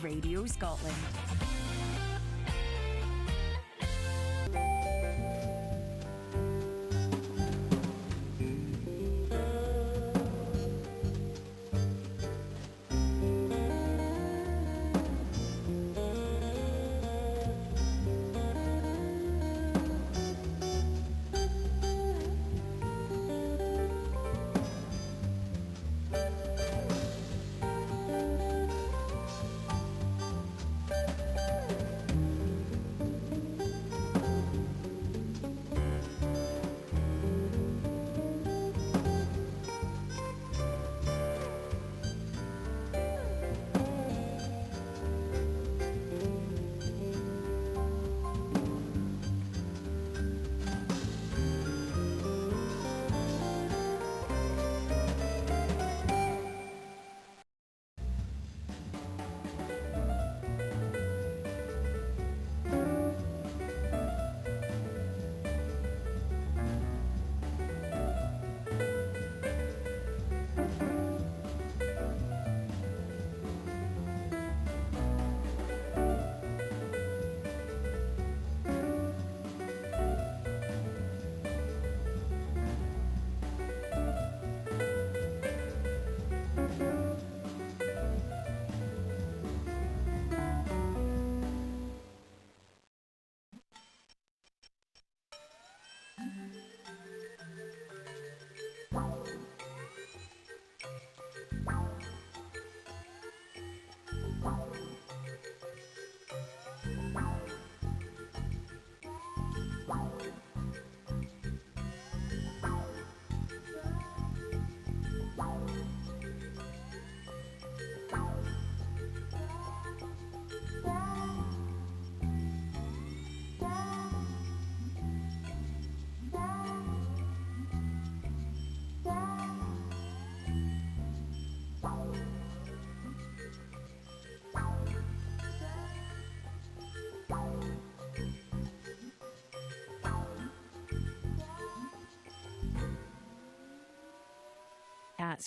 Radio Scotland.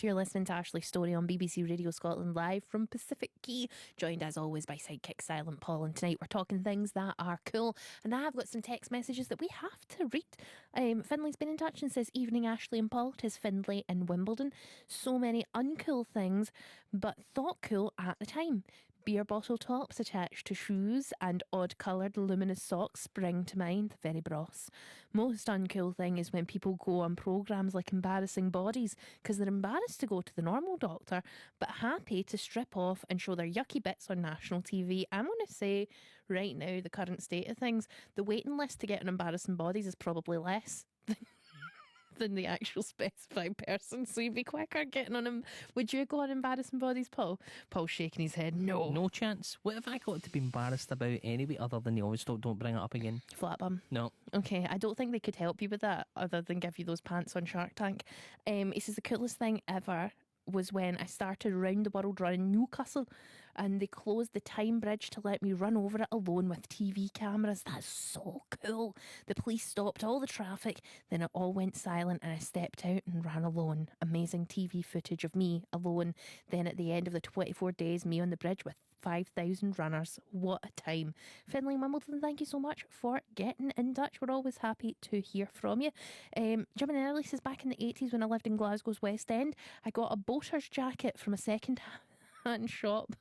You're listening to Ashley Storrie on BBC Radio Scotland live from Pacific Quay, joined as always by sidekick Silent Paul, and tonight we're talking things that are cool, and I have got some text messages that we have to read. Finley's been in touch and says, evening Ashley and Paul, 'tis Findlay in Wimbledon. So many uncool things, but thought cool at the time. Beer bottle tops attached to shoes and odd coloured luminous socks spring to mind. Very bros. Most uncool thing is when people go on programmes like Embarrassing Bodies because they're embarrassed to go to the normal doctor but happy to strip off and show their yucky bits on national TV. I'm going to say right now, the current state of things, the waiting list to get on Embarrassing Bodies is probably less than the actual specified person, so you'd be quicker getting on him. Would you go on Embarrassing Bodies, Paul? Paul's shaking his head. No chance. What have I got to be embarrassed about anyway, other than the always don't bring it up again? Flat bum. No. Okay, I don't think they could help you with that other than give you those pants on Shark Tank. He says the coolest thing ever was when I started round the world running Newcastle and they closed the Time Bridge to let me run over it alone with TV cameras. That's so cool. The police stopped all the traffic, then it all went silent and I stepped out and ran alone. Amazing TV footage of me alone. Then at the end of the 24 days, me on the bridge with 5,000 runners. What a time. Finlay Wimbledon, thank you so much for getting in touch. We're always happy to hear from you. Jim and Early says, back in the 80s when I lived in Glasgow's West End, I got a boater's jacket from a second hand shop.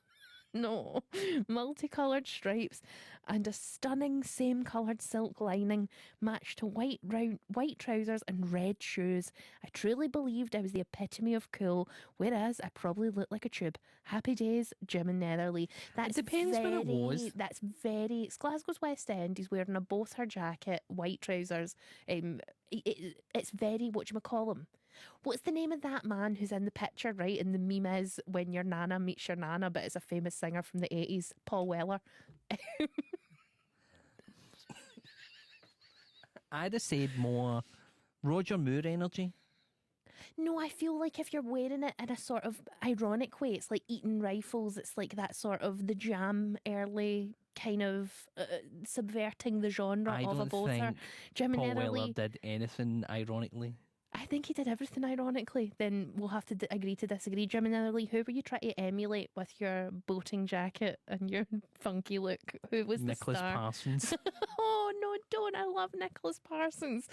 No, multicoloured stripes and a stunning same coloured silk lining matched to white trousers and red shoes. I truly believed I was the epitome of cool, whereas I probably looked like a tube. Happy days, Jim and Netherly. It depends where it was. It's Glasgow's West End. He's wearing a boater jacket, white trousers. It's very, whatchamacallem. What's the name of that man who's in the picture, right? And the meme is when your nana meets your nana, but it's a famous singer from the 80s, Paul Weller. I'd have said more Roger Moore energy. No, I feel like if you're wearing it in a sort of ironic way, it's like eating rifles. It's like that sort of the Jam early kind of subverting the genre of a boater. Jim and Paul Weller did anything ironically. I think he did everything ironically. Then we'll have to agree to disagree. Jim and Ellie, who were you trying to emulate with your boating jacket and your funky look? Who was Nicholas the star? Parsons. Oh no, don't! I love Nicholas Parsons.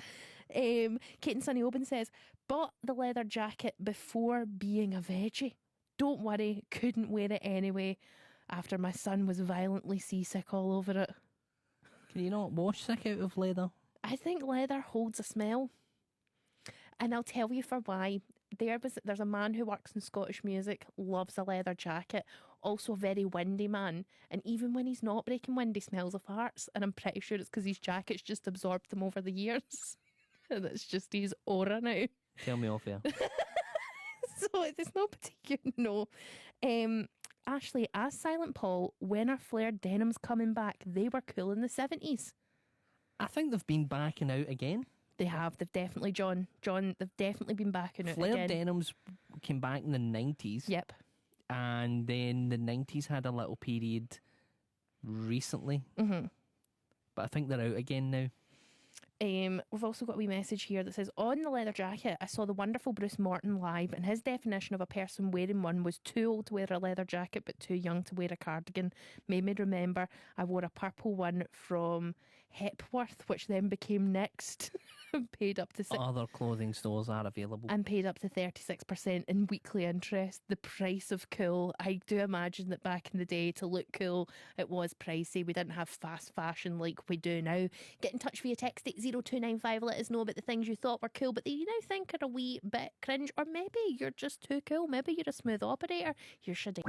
Kate and Sonny Oben says, bought the leather jacket before being a veggie. Don't worry, couldn't wear it anyway after my son was violently seasick all over it. Can you not wash sick out of leather? I think leather holds a smell. And I'll tell you for why. There's a man who works in Scottish music, loves a leather jacket, also a very windy man. And even when he's not breaking wind, he smells of farts. And I'm pretty sure it's because his jacket's just absorbed them over the years. And it's just his aura now. Tell me off air. So it's no particular, no. Ashley, as Silent Paul, when are flared denims coming back? They were cool in the 70s. I think they've been backing out again. They have. They've definitely, John, they've definitely been backing out Flared again. denims came back in the 90s. Yep. And then the 90s had a little period recently. Mm-hmm. But I think they're out again now. We've also got a wee message here that says, on the leather jacket, I saw the wonderful Bruce Morton live, and his definition of a person wearing one was too old to wear a leather jacket but too young to wear a cardigan. Made me remember I wore a purple one from Hepworth, which then became Next. Paid up to Other clothing stores are available. and paid up to 36% in weekly interest. The price of cool. I do imagine that back in the day, to look cool, it was pricey. We didn't have fast fashion like we do now. Get in touch via text at 0295. Let us know about the things you thought were cool, but that you now think are a wee bit cringe, or maybe you're just too cool. Maybe you're a smooth operator. You're shitty.